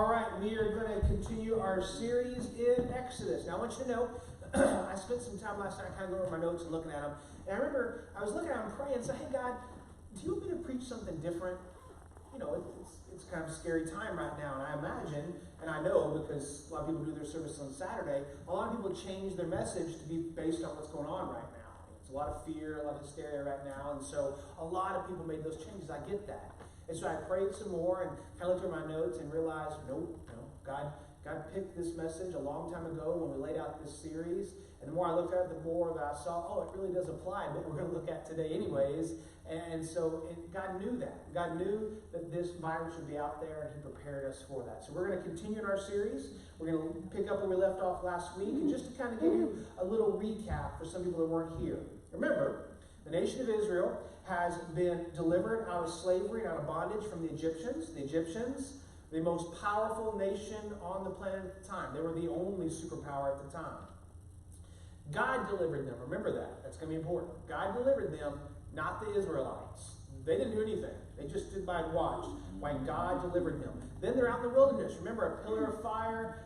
All right, we are going to continue our series in Exodus. Now, I want you to know, I spent some time last night kind of going over my notes and looking at them. And I remember I was looking at them and praying and said, hey, God, do you want me to preach something different? You know, it's kind of a scary time right now. And I imagine, and I know because a lot of people do their service on Saturday, a lot of people change their message to be based on what's going on right now. It's a lot of fear, a lot of hysteria right now. And so a lot of people made those changes. I get that. And so I prayed some more and kind of looked at my notes and realized, nope, God picked this message a long time ago when we laid out this series. And the more I looked at it, the more that I saw, oh, it really does apply to what we're going to look at today anyways. And so God knew that. God knew that this virus would be out there, and he prepared us for that. So we're going to continue in our series. We're going to pick up where we left off last week. And just to kind of give you a little recap for some people that weren't here. Remember, the nation of Israel has been delivered out of slavery and out of bondage from the Egyptians. The Egyptians, the most powerful nation on the planet at the time. They were the only superpower at the time. God delivered them. Remember that. That's going to be important. God delivered them, not the Israelites. They didn't do anything. They just stood by and watched while God delivered them. Then they're out in the wilderness. Remember, a pillar of fire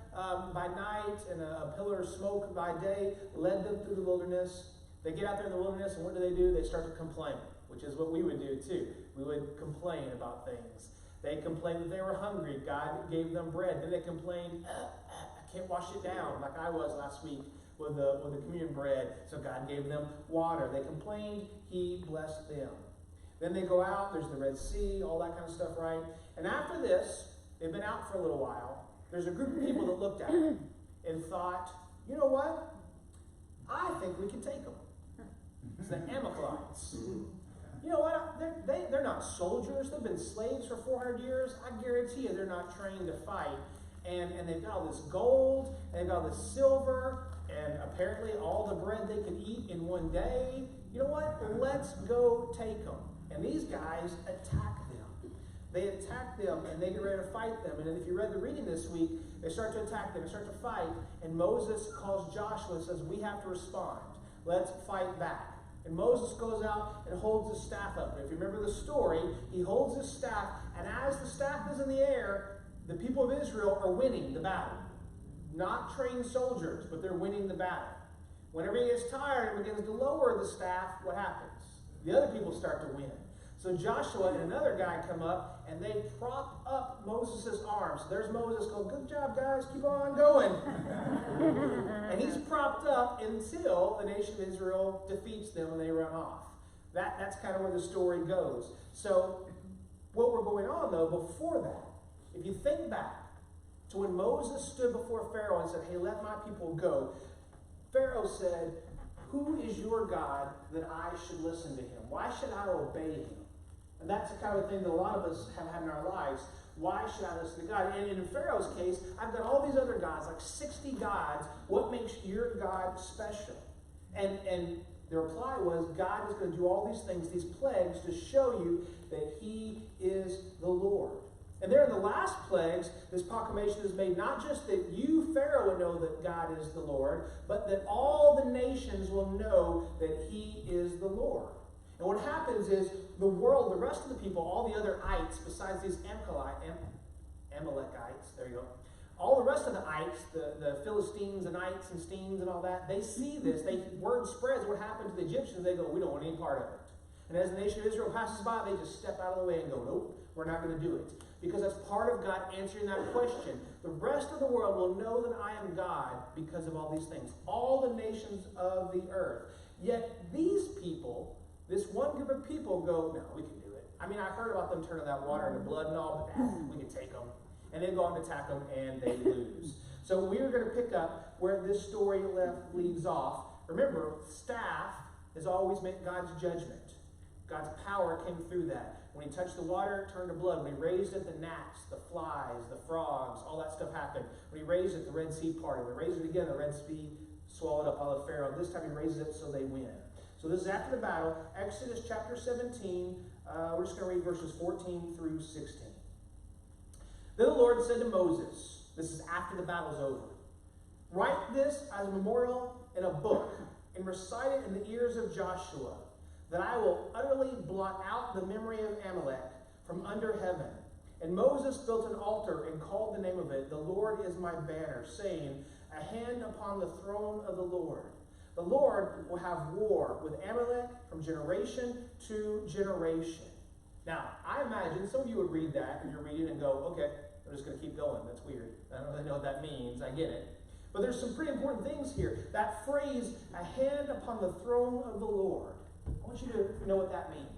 by night and a pillar of smoke by day led them through the wilderness. They get out there in the wilderness, and what do? They start to complain, which is what we would do too. We would complain about things. They complained that they were hungry. God gave them bread. Then they complained, I can't wash it down, like I was last week with the communion bread. So God gave them water. They complained. He blessed them. Then they go out. There's the Red Sea, all that kind of stuff, right? And after this, they've been out for a little while. There's a group of people that looked at them and thought, you know what? I think we can take them. It's the Amalekites. You know what? They're not soldiers. They've been slaves for 400 years. I guarantee you they're not trained to fight. And they've got all this gold, and they've got all this silver, and apparently all the bread they could eat in one day. You know what? Let's go take them. And these guys attack them. They attack them, and they get ready to fight them. And if you read the reading this week, they start to attack them. They start to fight. And Moses calls Joshua and says, we have to respond. Let's fight back. And Moses goes out and holds his staff up. And if you remember the story, he holds his staff, and as the staff is in the air, the people of Israel are winning the battle. Not trained soldiers, but they're winning the battle. Whenever he gets tired and begins to lower the staff, what happens? The other people start to win. So Joshua and another guy come up, and they prop up Moses' arms. There's Moses going, good job, guys, keep on going. And he's propped up until the nation of Israel defeats them and they run off. That's kind of where the story goes. So what we're going on, though, before that, if you think back to when Moses stood before Pharaoh and said, hey, let my people go, Pharaoh said, who is your God that I should listen to him? Why should I obey him? And that's the kind of thing that a lot of us have had in our lives. Why should I listen to God? And in Pharaoh's case, I've got all these other gods, like 60 gods. What makes your God special? And the reply was, God is going to do all these things, these plagues, to show you that he is the Lord. And there in the last plagues, this proclamation is made not just that you, Pharaoh, would know that God is the Lord, but that all the nations will know that he is the Lord. And what happens is the world, the rest of the people, all the other ites, besides these Amalekites, there you go, all the rest of the ites, the Philistines and ites and steens and all that, they see this. Word spreads what happened to the Egyptians. They go, we don't want any part of it. And as the nation of Israel passes by, they just step out of the way and go, nope, we're not going to do it. Because that's part of God answering that question. The rest of the world will know that I am God because of all these things. All the nations of the earth. Yet these people, this one group of people go, no, we can do it. I mean, I heard about them turning that water into blood and all, but we can take them. And they go on to attack them, and they lose. So we're going to pick up where this story leaves off. Remember, staff has always meant God's judgment. God's power came through that. When he touched the water, it turned to blood. When he raised it, the gnats, the flies, the frogs, all that stuff happened. When he raised it, the Red Sea parted. When he raised it again, the Red Sea swallowed up all of Pharaoh. This time he raises it so they win. So this is after the battle. Exodus chapter 17. We're just going to read verses 14 through 16. Then the Lord said to Moses, this is after the battle's over, write this as a memorial in a book and recite it in the ears of Joshua, that I will utterly blot out the memory of Amalek from under heaven, And Moses built an altar and called the name of it, "The Lord is my banner," saying, "A hand upon the throne of the Lord. The Lord will have war with Amalek from generation to generation." Now, I imagine some of you would read that and you're reading and go, okay, I'm just going to keep going. That's weird. I don't really know what that means. I get it. But there's some pretty important things here. That phrase, "a hand upon the throne of the Lord," I want you to know what that means.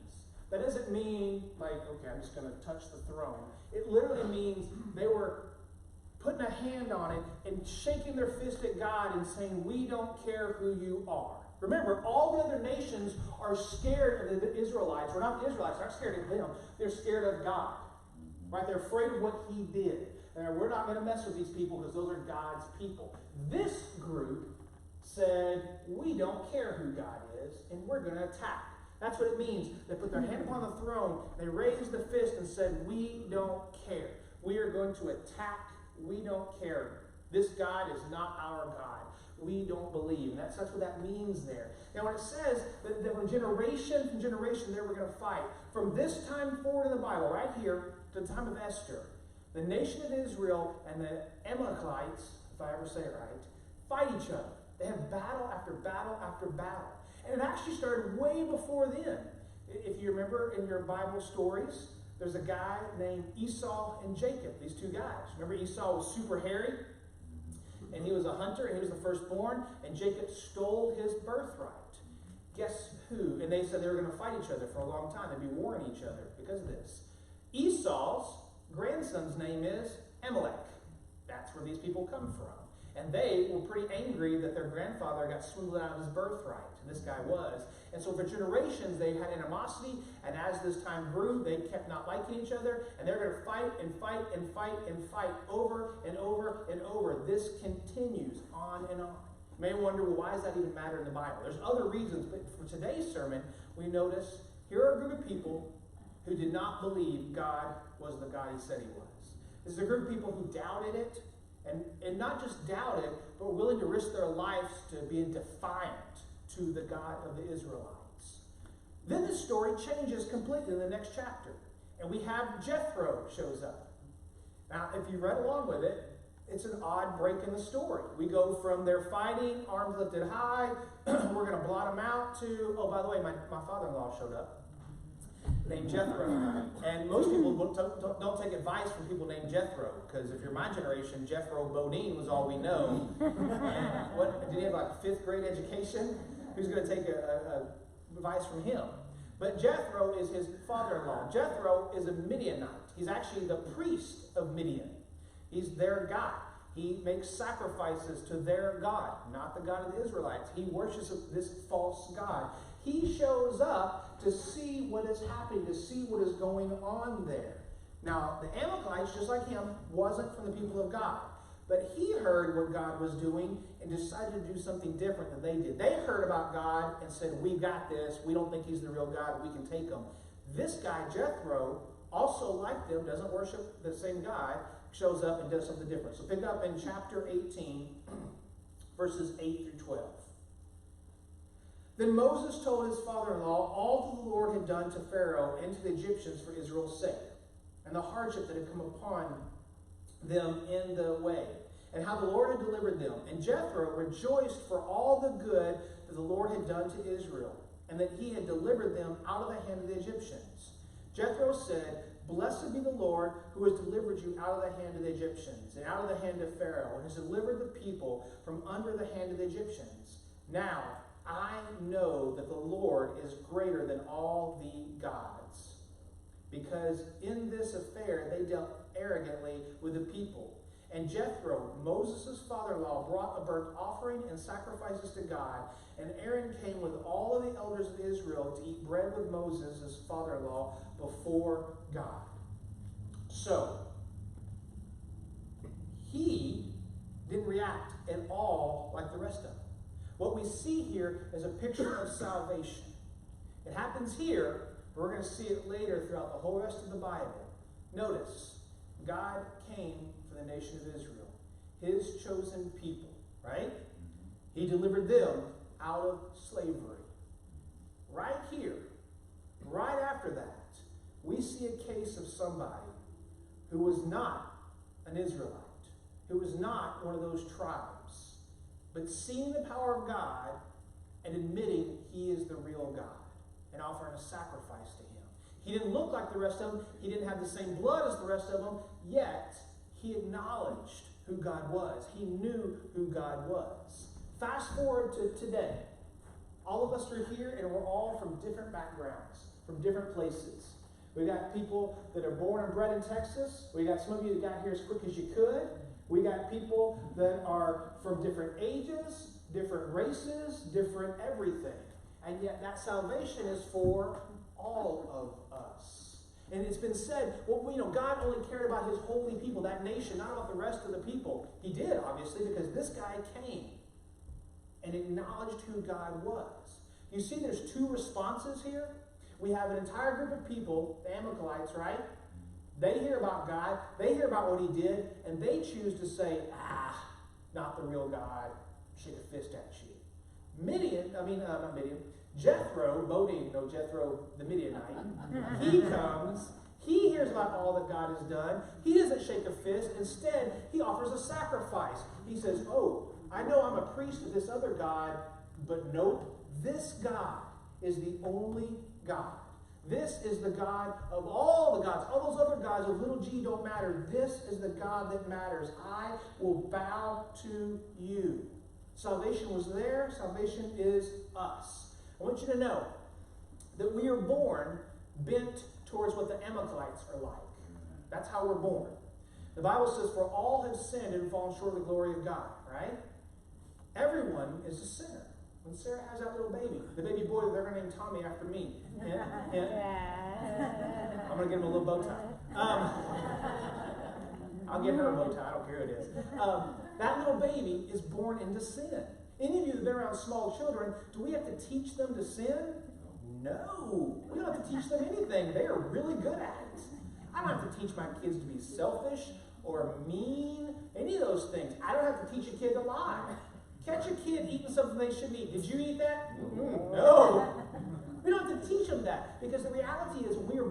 That doesn't mean like, okay, I'm just going to touch the throne. It literally means they were putting a hand on it and shaking their fist at God and saying, "We don't care who you are." Remember, all the other nations are scared of the Israelites. Or not the Israelites, they're not scared of them. They're scared of God. Right? They're afraid of what he did. And we're not going to mess with these people because those are God's people. This group said, "We don't care who God is, and we're going to attack." That's what it means. They put their hand upon the throne, they raised the fist and said, "We don't care. We are going to attack. We don't care. This God is not our God. We don't believe." And that's what that means there. Now, when it says that from generation to generation, they were going to fight, from this time forward in the Bible, right here, to the time of Esther, the nation of Israel and the Amalekites, if I ever say it right, fight each other. They have battle after battle after battle. And it actually started way before then. If you remember in your Bible stories, there's a guy named Esau and Jacob, these two guys. Remember, Esau was super hairy, and he was a hunter, and he was the firstborn, and Jacob stole his birthright. Guess who? And they said they were going to fight each other for a long time. They'd be warring each other because of this. Esau's grandson's name is Amalek. That's where these people come from. And they were pretty angry that their grandfather got swindled out of his birthright. And this guy was. And so for generations, they had animosity. And as this time grew, they kept not liking each other. And they're going to fight and fight and fight and fight over and over and over. This continues on and on. You may wonder, well, why does that even matter in the Bible? There's other reasons. But for today's sermon, we notice here are a group of people who did not believe God was the God he said he was. This is a group of people who doubted it. And not just doubted, but were willing to risk their lives to be defiant to the God of the Israelites. Then the story changes completely in the next chapter. And we have Jethro shows up. Now, if you read along with it, it's an odd break in the story. We go from they're fighting, arms lifted high, we're going to blot them out, to, oh, by the way, my father-in-law showed up, named Jethro. And most people don't take advice from people named Jethro, because if you're my generation, Jethro Bodine was all we know. And what did he have, like 5th grade education? Who's going to take advice from him? But Jethro is his father-in-law. Jethro is a Midianite. He's actually the priest of Midian. He's their god. He makes sacrifices to their God, not the God of the Israelites. He worships this false god. He shows up to see what is happening, to see what is going on there. Now, the Amalekites, just like him, wasn't from the people of God. But he heard what God was doing and decided to do something different than they did. They heard about God and said, "We got this. We don't think he's the real God. We can take him." This guy, Jethro, also like them, doesn't worship the same God, shows up and does something different. So pick up in chapter 18, verses 8 through 12. Then Moses told his father-in-law all that the Lord had done to Pharaoh and to the Egyptians for Israel's sake, and the hardship that had come upon them in the way, and how the Lord had delivered them. And Jethro rejoiced for all the good that the Lord had done to Israel, and that he had delivered them out of the hand of the Egyptians. Jethro said, "Blessed be the Lord who has delivered you out of the hand of the Egyptians, and out of the hand of Pharaoh, and has delivered the people from under the hand of the Egyptians. Now I know that the Lord is greater than all the gods, because in this affair they dealt arrogantly with the people." And Jethro, Moses' father-in-law, brought a burnt offering and sacrifices to God. And Aaron came with all of the elders of Israel to eat bread with Moses, his father-in-law, before God. So, he didn't react at all like the rest of them. What we see here is a picture of salvation. It happens here, but we're going to see it later throughout the whole rest of the Bible. Notice, God came for the nation of Israel, his chosen people, right? He delivered them out of slavery. Right here, right after that, we see a case of somebody who was not an Israelite, who was not one of those tribes, but seeing the power of God and admitting he is the real God and offering a sacrifice to him. He didn't look like the rest of them. He didn't have the same blood as the rest of them, yet he acknowledged who God was. He knew who God was. Fast forward to today. All of us are here, and we're all from different backgrounds, from different places. We got people that are born and bred in Texas. We got some of you that got here as quick as you could. We got people that are from different ages, different races, different everything. And yet that salvation is for all of us. And it's been said, well, you know, God only cared about his holy people, that nation, not about the rest of the people. He did, obviously, because this guy came and acknowledged who God was. You see, there's two responses here. We have an entire group of people, the Amalekites, right? They hear about God, they hear about what he did, and they choose to say, not the real God, shake a fist at you. Jethro, the Midianite, he comes, he hears about all that God has done. He doesn't shake a fist. Instead, he offers a sacrifice. He says, oh, I know I'm a priest of this other God, but nope, this God is the only God. This is the God of all the gods. All those other gods of little g don't matter. This is the God that matters. I will bow to you. Salvation was there. Salvation is us. I want you to know that we are born bent towards what the Amalekites are like. That's how we're born. The Bible says, for all have sinned and fallen short of the glory of God, right? Everyone is a sinner. When Sarah has that little baby, the baby boy that they're going to name Tommy after me. And I'm going to get him a little bow tie. I'll get her a bow tie. I don't care who it is. That little baby is born into sin. Any of you that have been around small children, do we have to teach them to sin? No. We don't have to teach them anything. They are really good at it. I don't have to teach my kids to be selfish or mean, any of those things. I don't have to teach a kid to lie. Catch a kid eating something they shouldn't eat. Did you eat that? No. We don't have to teach them that, because the reality is when we are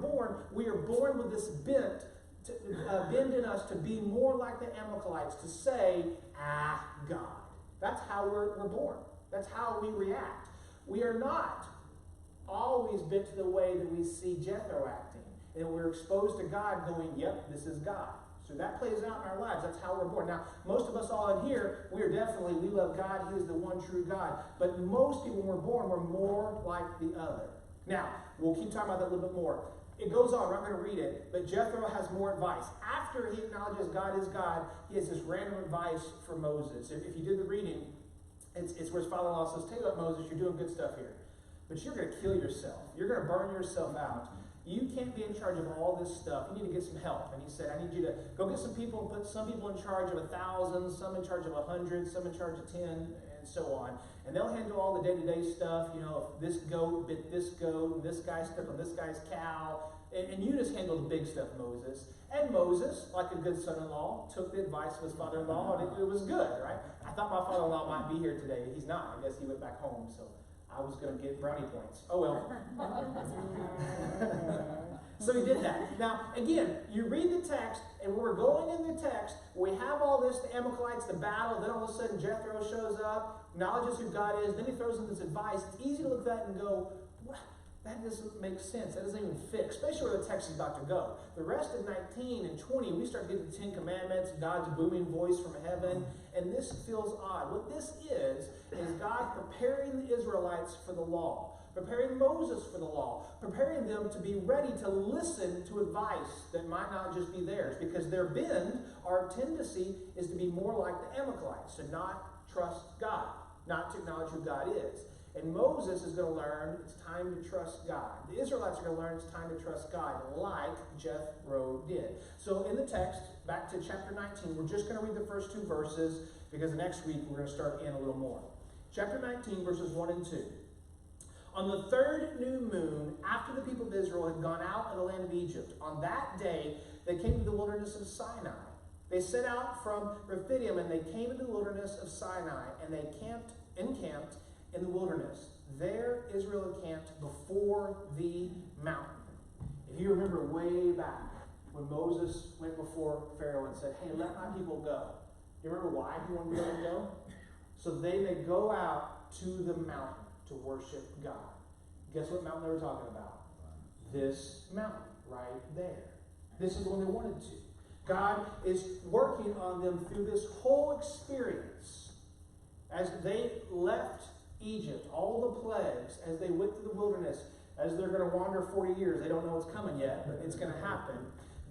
born with this bend in us to be more like the Amalekites, to say, God. That's how we're born. That's how we react. We are not always bent to the way that we see Jethro acting. And we're exposed to God going, yep, this is God. So that plays out in our lives. That's how we're born. Now, most of us all in here, we love God. He is the one true God. But most people, when we're born, we're more like the other. Now, we'll keep talking about that a little bit more. It goes on. We're not going to read it. But Jethro has more advice. After he acknowledges God is God, he has this random advice for Moses. If you did the reading, it's where his father-in-law says, tell you what, Moses, you're doing good stuff here. But you're going to kill yourself. You're going to burn yourself out. You can't be in charge of all this stuff. You need to get some help. And he said, I need you to go get some people and put some people in charge of 1,000, some in charge of 100, some in charge of 10, and so on. And they'll handle all the day-to-day stuff. You know, if this goat bit this goat, and this guy stepped on this guy's cow. And you just handle the big stuff, Moses. And Moses, like a good son-in-law, took the advice of his father-in-law, and it was good, right? I thought my father-in-law might be here today. He's not. I guess he went back home, so I was going to get brownie points. Oh, well. So he did that. Now, again, you read the text, and when we're going in the text, we have all this, the Amalekites, the battle, then all of a sudden Jethro shows up, acknowledges who God is, then he throws in this advice. It's easy to look at that and go, what? That doesn't make sense. That doesn't even fit, especially where the text is about to go. The rest of 19 and 20, we start to get the 10 Commandments, God's booming voice from heaven, and this feels odd. What this is God preparing the Israelites for the law, preparing Moses for the law, preparing them to be ready to listen to advice that might not just be theirs, because their bend, our tendency, is to be more like the Amalekites, to not trust God, not to acknowledge who God is. And Moses is going to learn it's time to trust God. The Israelites are going to learn it's time to trust God, like Jethro did. So in the text, back to chapter 19, we're just going to read the first 2 verses, because next week we're going to start in a little more. Chapter 19, verses 1 and 2. On the 3rd new moon, after the people of Israel had gone out of the land of Egypt, on that day they came to the wilderness of Sinai. They set out from Rephidim, and they came into the wilderness of Sinai, and they encamped in the wilderness. There Israel encamped before the mountain. If you remember way back, when Moses went before Pharaoh and said, hey, let my people go. You remember why he wanted to let them go? So they may go out to the mountain to worship God. Guess what mountain they were talking about? This mountain right there. This is the one they wanted to. God is working on them through this whole experience. As they left Egypt, all the plagues, as they went through the wilderness, as they're going to wander 40 years, they don't know what's coming yet, but it's going to happen.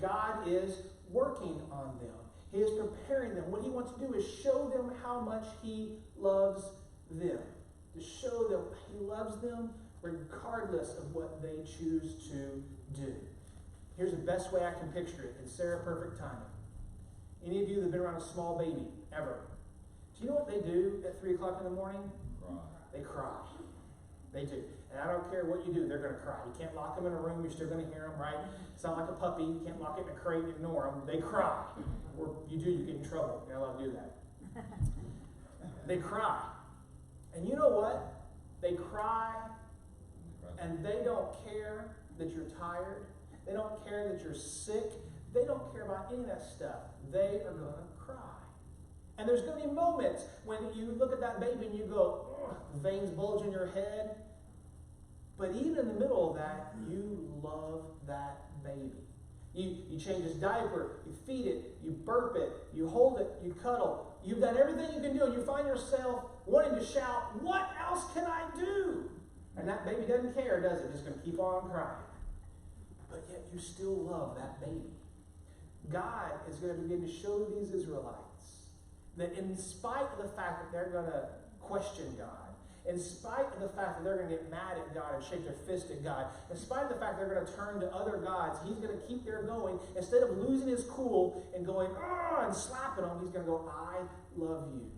God is working on them. He is preparing them. What he wants to do is show them how much he loves them. To show them he loves them regardless of what they choose to do. Here's the best way I can picture it in Sarah perfect timing. Any of you that have been around a small baby, ever, do you know what they do at 3 o'clock in the morning? Cry. They cry. They do. And I don't care what you do, they're going to cry. You can't lock them in a room, you're still going to hear them, right? It's not like a puppy, you can't lock it in a crate and ignore them. They cry. Or you do, you get in trouble. You're not allowed to do that. They cry. And you know what? They cry, and they don't care that you're tired. They don't care that you're sick. They don't care about any of that stuff. They are going to cry. And there's going to be moments when you look at that baby and you go, veins bulge in your head. But even in the middle of that, you love that baby. You change his diaper, you feed it, you burp it, you hold it, you cuddle. You've done everything you can do, and you find yourself wanting to shout, what else can I do? And that baby doesn't care, does it? Just going to keep on crying. But yet you still love that baby. God is going to begin to show these Israelites that in spite of the fact that they're going to question God, in spite of the fact that they're going to get mad at God and shake their fist at God, in spite of the fact they're going to turn to other gods, he's going to keep their going. Instead of losing his cool and going, and slapping them, he's going to go, I love you.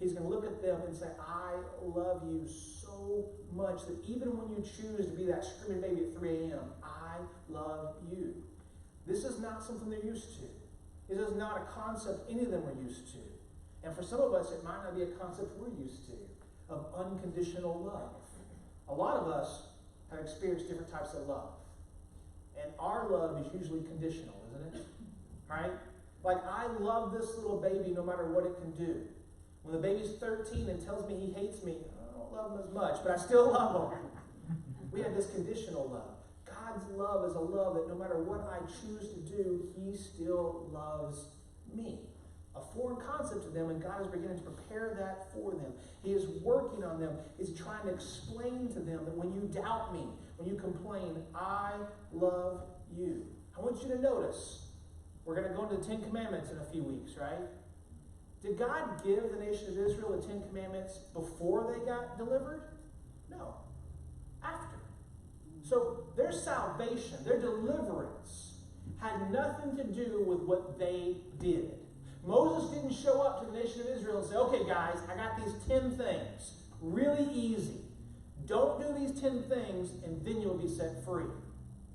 He's going to look at them and say, I love you so much that even when you choose to be that screaming baby at 3 a.m., I love you. This is not something they're used to. This is not a concept any of them are used to. And for some of us, it might not be a concept we're used to, of unconditional love. A lot of us have experienced different types of love. And our love is usually conditional, isn't it? Right? Like, I love this little baby no matter what it can do. When the baby's 13 and tells me he hates me, I don't love him as much, but I still love him. We have this conditional love. God's love is a love that no matter what I choose to do, he still loves me. A foreign concept to them, and God is beginning to prepare that for them. He is working on them. He's trying to explain to them that when you doubt me, when you complain, I love you. I want you to notice, we're going to go into the 10 Commandments in a few weeks, right? Did God give the nation of Israel the 10 Commandments before they got delivered? No. After. So their salvation, their deliverance, had nothing to do with what they did. Moses didn't show up to the nation of Israel and say, okay guys, I got these 10 things. Really easy. Don't do these 10 things and then you'll be set free.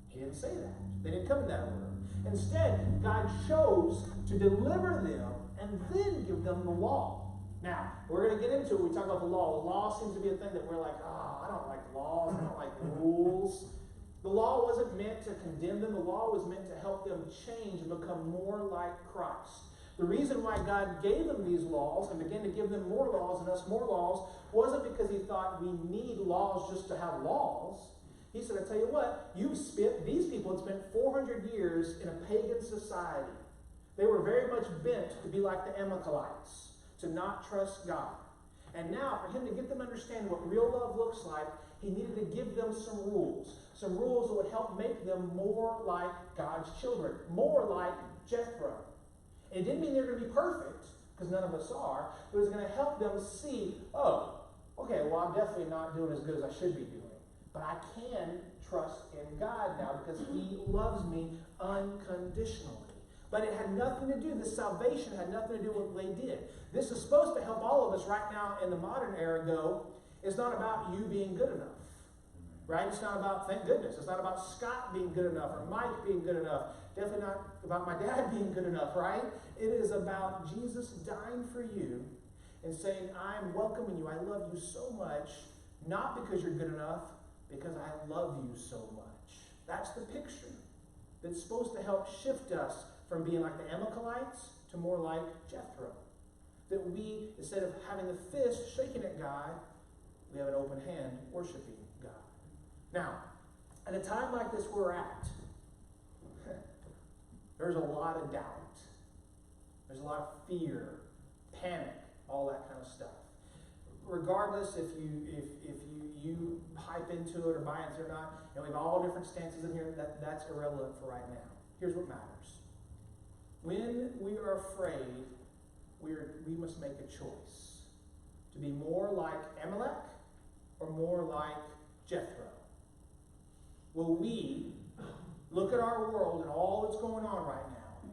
He didn't say that. They didn't come in that order. Instead, God chose to deliver them and then give them the law. Now, we're going to get into it when we talk about the law. The law seems to be a thing that we're like, I don't like laws. I don't like rules. The law wasn't meant to condemn them. The law was meant to help them change and become more like Christ. The reason why God gave them these laws and began to give them more laws and us more laws wasn't because he thought we need laws just to have laws. He said, I tell you what, these people had spent 400 years in a pagan society. They were very much bent to be like the Amalekites, to not trust God. And now, for him to get them to understand what real love looks like, he needed to give them some rules that would help make them more like God's children, more like Jethro. It didn't mean they're going to be perfect, because none of us are, but it was going to help them see, okay, well, I'm definitely not doing as good as I should be doing. But I can trust in God now because he loves me unconditionally. But it had nothing to do, this salvation had nothing to do with what they did. This is supposed to help all of us right now in the modern era go, it's not about you being good enough. Right? It's not about, thank goodness, it's not about Scott being good enough or Mike being good enough. Definitely not about my dad being good enough, right? It is about Jesus dying for you and saying, I'm welcoming you. I love you so much, not because you're good enough, because I love you so much. That's the picture that's supposed to help shift us from being like the Amalekites to more like Jethro. That we, instead of having the fist shaking at God, we have an open hand worshiping God. Now, at a time like this we're at, there's a lot of doubt. There's a lot of fear, panic, all that kind of stuff. Regardless if you hype into it or buy into it or not, we have all different stances in here. That's irrelevant for right now. Here's what matters. When we are afraid, we must make a choice to be more like Amalek or more like Jethro. Will we look at our world and all that's going on right now?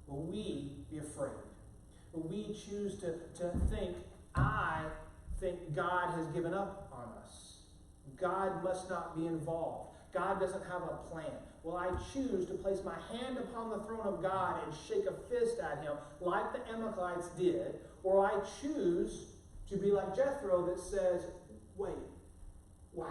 Will we be afraid? Will we choose to think, I think God has given up on us. God must not be involved. God doesn't have a plan. Will I choose to place my hand upon the throne of God and shake a fist at him like the Amalekites did? Or I choose to be like Jethro that says, wait, wow,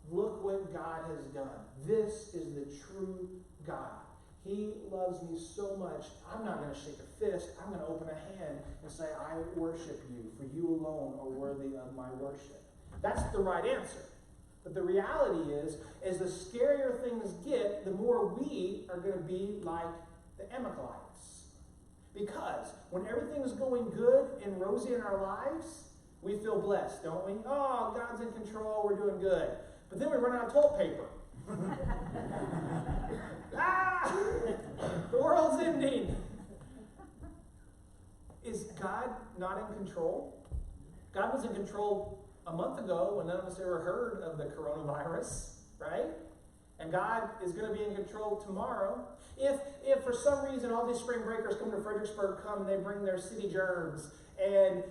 look what God has done. This is the true God. He loves me so much, I'm not going to shake a fist. I'm going to open a hand and say, I worship you, for you alone are worthy of my worship. That's the right answer. But the reality is the scarier things get, the more we are going to be like the Amalekites. Because when everything's going good and rosy in our lives, we feel blessed, don't we? Oh, God's in control, we're doing good. But then we run out of toilet paper. The world's ending. Is God not in control? God was in control a month ago when none of us ever heard of the coronavirus, right? And God is going to be in control tomorrow. If for some reason all these spring breakers come to Fredericksburg, they bring their city germs, and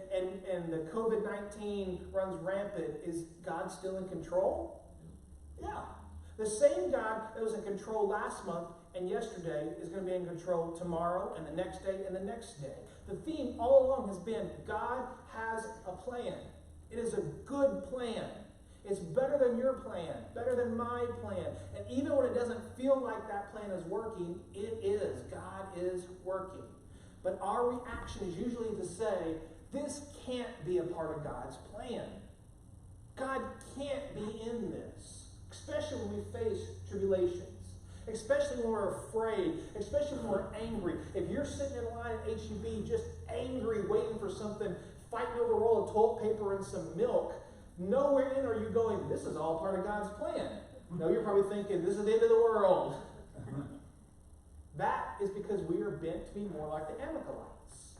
the COVID-19 runs rampant, is God still in control? Yeah. The same God that was in control last month and yesterday is going to be in control tomorrow and the next day and the next day. The theme all along has been God has a plan. It is a good plan. It's better than your plan, better than my plan. And even when it doesn't feel like that plan is working, it is. God is working. But our reaction is usually to say, this can't be a part of God's plan. God can't be in this. Especially when we face tribulations. Especially when we're afraid. Especially when we're angry. If you're sitting in line at H-E-B just angry, waiting for something, fighting over a roll of toilet paper and some milk, nowhere in are you going, this is all part of God's plan. No, you're probably thinking, this is the end of the world. That is because we are bent to be more like the Amalekites.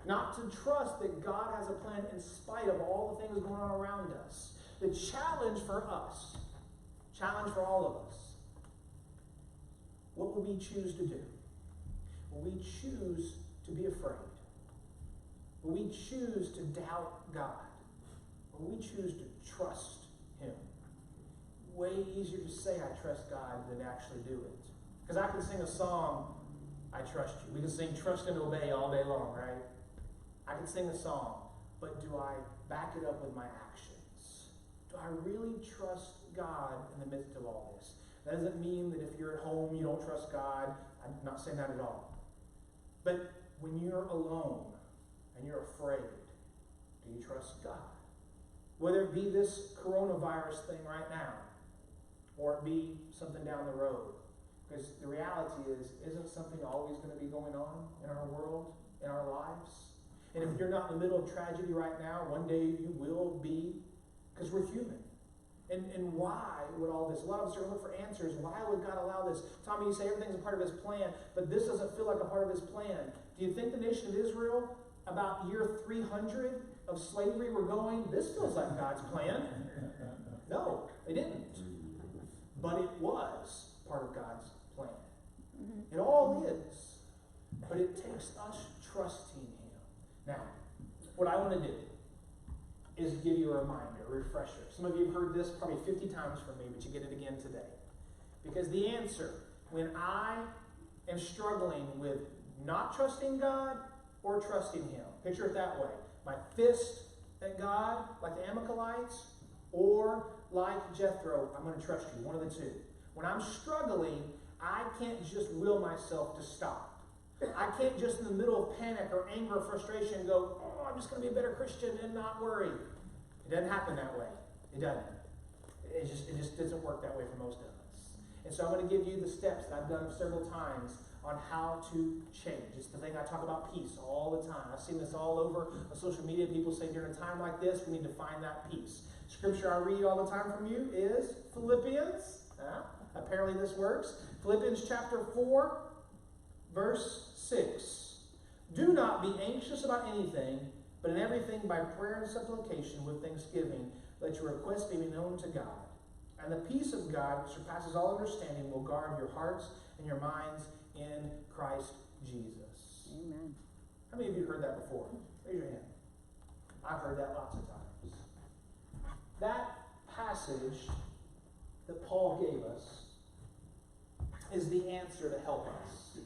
Not to trust that God has a plan in spite of all the things going on around us. The challenge for us, challenge for all of us, what will we choose to do? Will we choose to be afraid? Will we choose to doubt God? Or will we choose to trust him? Way easier to say I trust God than actually do it. Because I can sing a song, I trust you. We can sing trust and obey all day long, right? I can sing a song, but do I back it up with my actions? Do I really trust God in the midst of all this? That doesn't mean that if you're at home you don't trust God. I'm not saying that at all. But when you're alone and you're afraid, do you trust God? Whether it be this coronavirus thing right now, or it be something down the road. Because the reality is, isn't something always going to be going on in our world, in our lives? And if you're not in the middle of tragedy right now, one day you will be, because we're human. And why would all this? A lot of us are going to look for answers. Why would God allow this? Tommy, you say everything's a part of his plan, but this doesn't feel like a part of his plan. Do you think the nation of Israel, about year 300 of slavery, were going, this feels like God's plan? No, they didn't. But it was part of God's plan. It all is. But it takes us trusting him. Now, what I want to do is give you a reminder, a refresher. Some of you have heard this probably 50 times from me, but you get it again today. Because the answer, when I am struggling with not trusting God or trusting him, picture it that way. My fist at God, like the Amalekites, or like Jethro, I'm going to trust you, one of the two. When I'm struggling, I can't just will myself to stop. I can't just in the middle of panic or anger or frustration go, oh, I'm just going to be a better Christian and not worry. It doesn't happen that way. It doesn't. It just doesn't work that way for most of us. And so I'm going to give you the steps that I've done several times on how to change. It's the thing I talk about, peace, all the time. I've seen this all over on social media. People say during a time like this, we need to find that peace. Scripture I read all the time from you is Philippians. Apparently this works. Philippians chapter 4, verse 6. Do not be anxious about anything, but in everything by prayer and supplication with thanksgiving, let your requests be known to God. And the peace of God, which surpasses all understanding, will guard your hearts and your minds in Christ Jesus. Amen. How many of you heard that before? Raise your hand. I've heard that lots of times. That passage that Paul gave us is the answer to help us.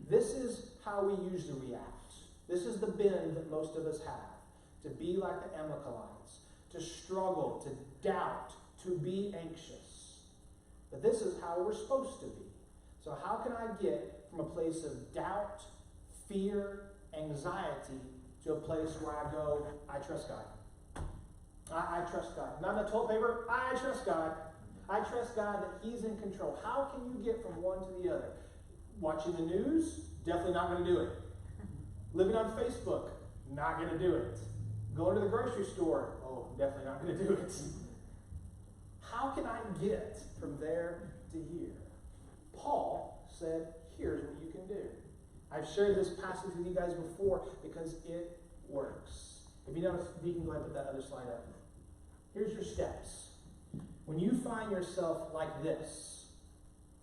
This is how we usually react. This is the bend that most of us have. To be like the Amalekites, to struggle, to doubt, to be anxious. But this is how we're supposed to be. So how can I get from a place of doubt, fear, anxiety to a place where I go, I trust God. I trust God. Not in the toilet paper, I trust God. I trust God that He's in control. How can you get from one to the other? Watching the news? Definitely not going to do it. Living on Facebook? Not going to do it. Going to the grocery store? Oh, definitely not going to do it. How can I get from there to here? Paul said, here's what you can do. I've shared this passage with you guys before because it works. If you notice, you can go ahead and put that other slide up. Here's your steps. When you find yourself like this,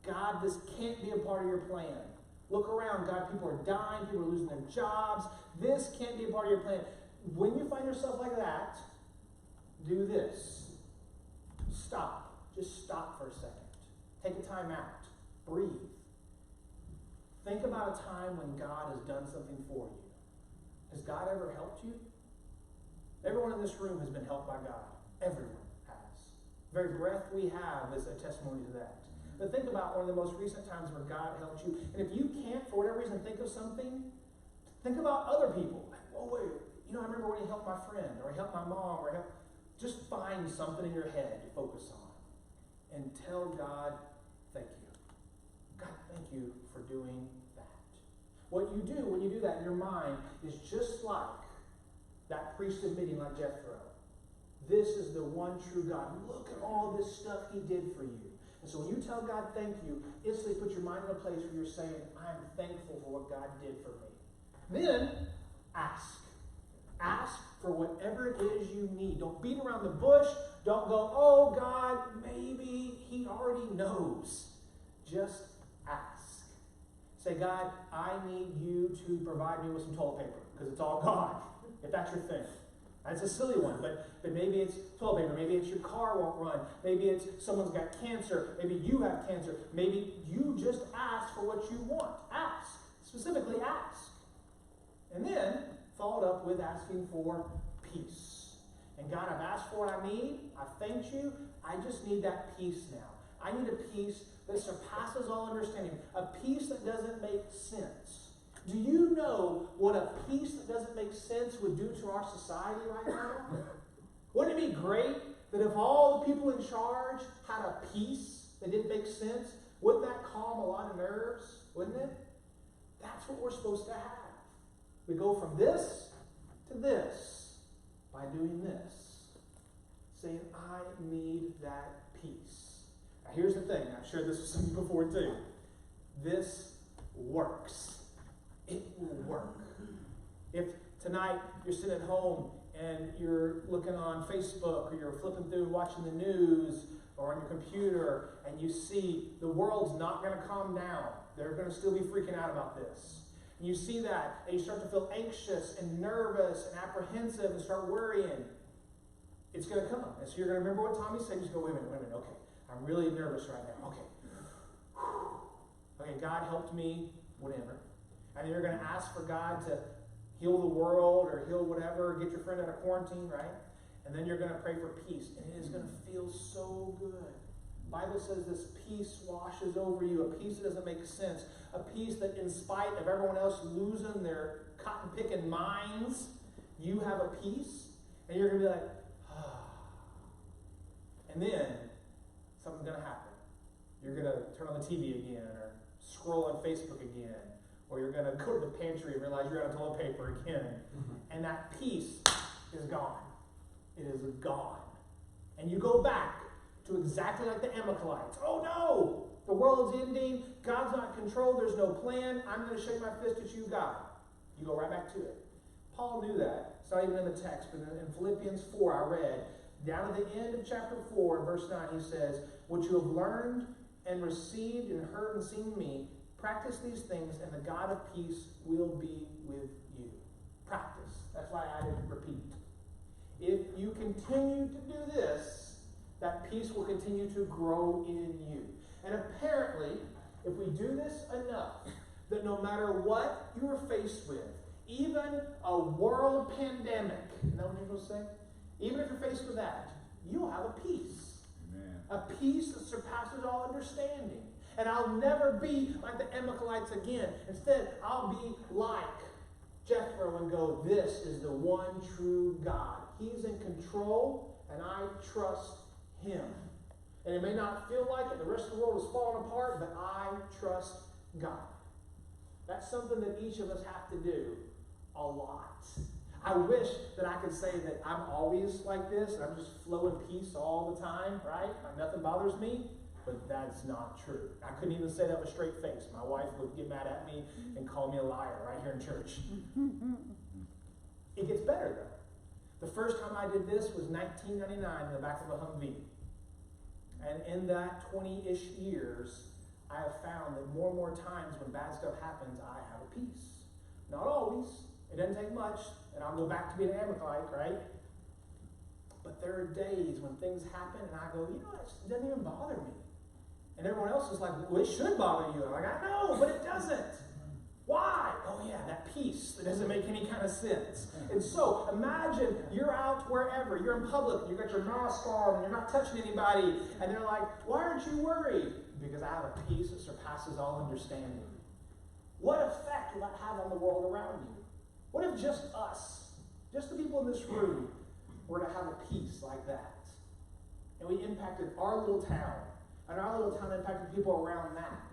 God, this can't be a part of your plan. Look around, God, people are dying, people are losing their jobs. This can't be a part of your plan. When you find yourself like that, do this. Stop. Just stop for a second. Take a time out. Breathe. Think about a time when God has done something for you. Has God ever helped you? Everyone in this room has been helped by God. Everyone has. The very breath we have is a testimony to that. But think about one of the most recent times where God helped you. And if you can't, for whatever reason, think of something, think about other people. Oh, wait, I remember when He helped my friend, or He helped my mom, or just find something in your head to focus on. And tell God, thank you. God, thank you for doing that. What you do when you do that in your mind is just like that priest admitting, like Jethro. This is the one true God. Look at all this stuff He did for you. And so when you tell God thank you, instantly put your mind in a place where you're saying, I am thankful for what God did for me. Then, ask. Ask for whatever it is you need. Don't beat around the bush. Don't go, oh God, maybe He already knows. Just ask. Say, God, I need you to provide me with some toilet paper, because it's all God, if that's your thing. That's a silly one, but maybe it's toilet paper. Maybe it's your car won't run. Maybe it's someone's got cancer. Maybe you have cancer. Maybe you just ask for what you want. Ask. Specifically ask. And then followed up with asking for peace. And God, I've asked for what I need. I thanked you. I just need that peace now. I need a peace that surpasses all understanding. A peace that doesn't make sense. Do you know what a peace that doesn't make sense would do to our society right now? Wouldn't it be great that if all the people in charge had a peace that didn't make sense, wouldn't that calm a lot of nerves? Wouldn't it? That's what we're supposed to have. We go from this to this by doing this. Saying, I need that peace. Now here's the thing. I've shared this with some of you before too. This works. It will work. If tonight you're sitting at home and you're looking on Facebook or you're flipping through watching the news or on your computer and you see the world's not going to calm down. They're going to still be freaking out about this. And you see that and you start to feel anxious and nervous and apprehensive and start worrying. It's going to come. And so you're going to remember what Tommy said. You just go, wait a minute. Okay. I'm really nervous right now. Okay. Okay, God helped me, whatever. And then you're going to ask for God to heal the world or heal whatever, get your friend out of quarantine, right? And then you're going to pray for peace. And it is going to feel so good The Bible says this peace washes over you, a peace that doesn't make sense, a peace that in spite of everyone else losing their cotton-picking minds, you have a peace, and you're going to be like, ah. And then something's going to happen. You're going to turn on the TV again, or scroll on Facebook again, or you're going to go to the pantry and realize you're out of toilet paper again. And that peace is gone. It is gone. And you go back to exactly like the Amalekites. Oh no! The world's ending. God's not in control. There's no plan. I'm going to shake my fist at you, God. You go right back to it. Paul knew that. It's not even in the text, but in Philippians 4, I read, down at the end of chapter 4, in verse 9, he says, what you have learned and received and heard and seen me, practice these things, and the God of peace will be with you. Practice. That's why I didn't repeat. If you continue to do this, that peace will continue to grow in you. And apparently, if we do this enough, that no matter what you are faced with, even a world pandemic, isn't that what you're supposed to say? Even if you're faced with that, you'll have a peace. Amen. A peace that surpasses all understanding. And I'll never be like the Amalekites again. Instead, I'll be like Jethro and go, this is the one true God. He's in control, and I trust him. And it may not feel like it, the rest of the world is falling apart, but I trust God. That's something that each of us have to do a lot. I wish that I could say that I'm always like this, and I'm just flowing peace all the time, right? Like nothing bothers me, but that's not true. I couldn't even say that with a straight face. My wife would get mad at me and call me a liar right here in church. It gets better, though. The first time I did this was 1999 in the back of a Humvee. And in that 20-ish years, I have found that more and more times when bad stuff happens, I have a peace. Not always. It doesn't take much, and I'll go back to being an Amalekite, right? But there are days when things happen, and I go, you know, it doesn't even bother me. And everyone else is like, well, it should bother you. I'm like, I know, but it doesn't. Why? Oh yeah, that peace that doesn't make any kind of sense. And so imagine you're out wherever, you're in public, and you've got your mask on, and you're not touching anybody, and they're like, why aren't you worried? Because I have a peace that surpasses all understanding. What effect will that have on the world around you? What if just us, just the people in this room, were to have a peace like that? And we impacted our little town, and our little town impacted people around that.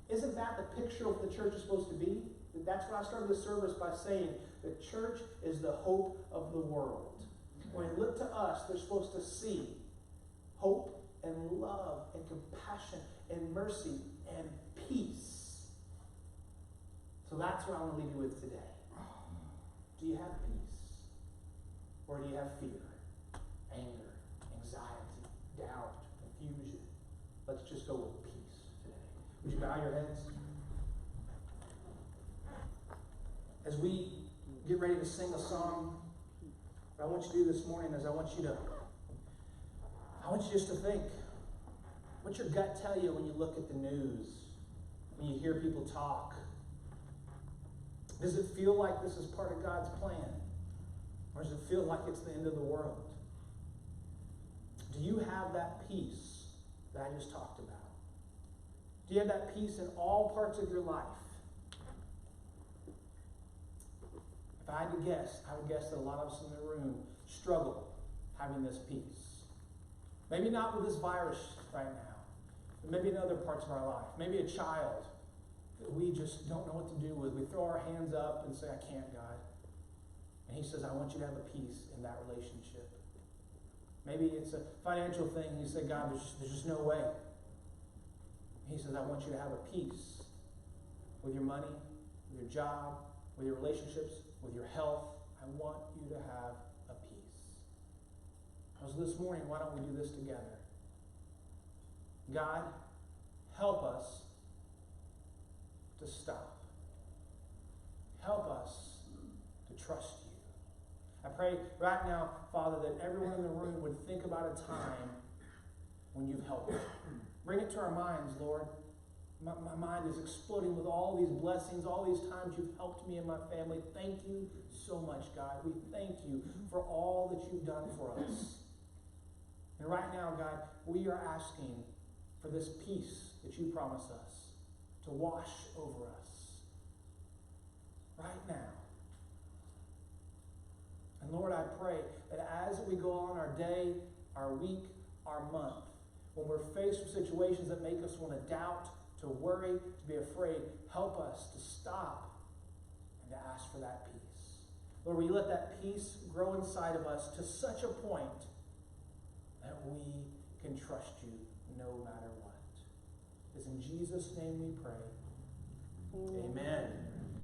Isn't that the picture of what the church is supposed to be? That's why I started this service by saying the church is the hope of the world. When they look to us, they're supposed to see hope and love and compassion and mercy and peace. So that's what I want to leave you with today. Do you have peace? Or do you have fear, anger, anxiety, doubt, confusion? Let's just go with peace today. Would you bow your heads? As we get ready to sing a song, what I want you to do this morning is I want you just to think. What's your gut tell you when you look at the news? When you hear people talk? Does it feel like this is part of God's plan? Or does it feel like it's the end of the world? Do you have that peace that I just talked about? Do you have that peace in all parts of your life? If I had to guess, I would guess that a lot of us in the room struggle having this peace. Maybe not with this virus right now, but maybe in other parts of our life. Maybe a child that we just don't know what to do with. We throw our hands up and say, I can't, God. And he says, I want you to have a peace in that relationship. Maybe it's a financial thing. You say, God, there's just no way. He says, I want you to have a peace with your money, with your job, with your relationships, with your health. I want you to have a peace. So this morning, why don't we do this together? God, help us to stop. Help us to trust you. I pray right now, Father, that everyone in the room would think about a time when you've helped them. Bring it to our minds, Lord. My mind is exploding with all these blessings, all these times you've helped me and my family. Thank you so much, God. We thank you for all that you've done for us. And right now, God, we are asking for this peace that you promise us to wash over us right now. And Lord, I pray that as we go on our day, our week, our month, when we're faced with situations that make us want to doubt, to worry, to be afraid, help us to stop and to ask for that peace. Lord, will you let that peace grow inside of us to such a point that we can trust you no matter what. It's in Jesus' name we pray. Amen.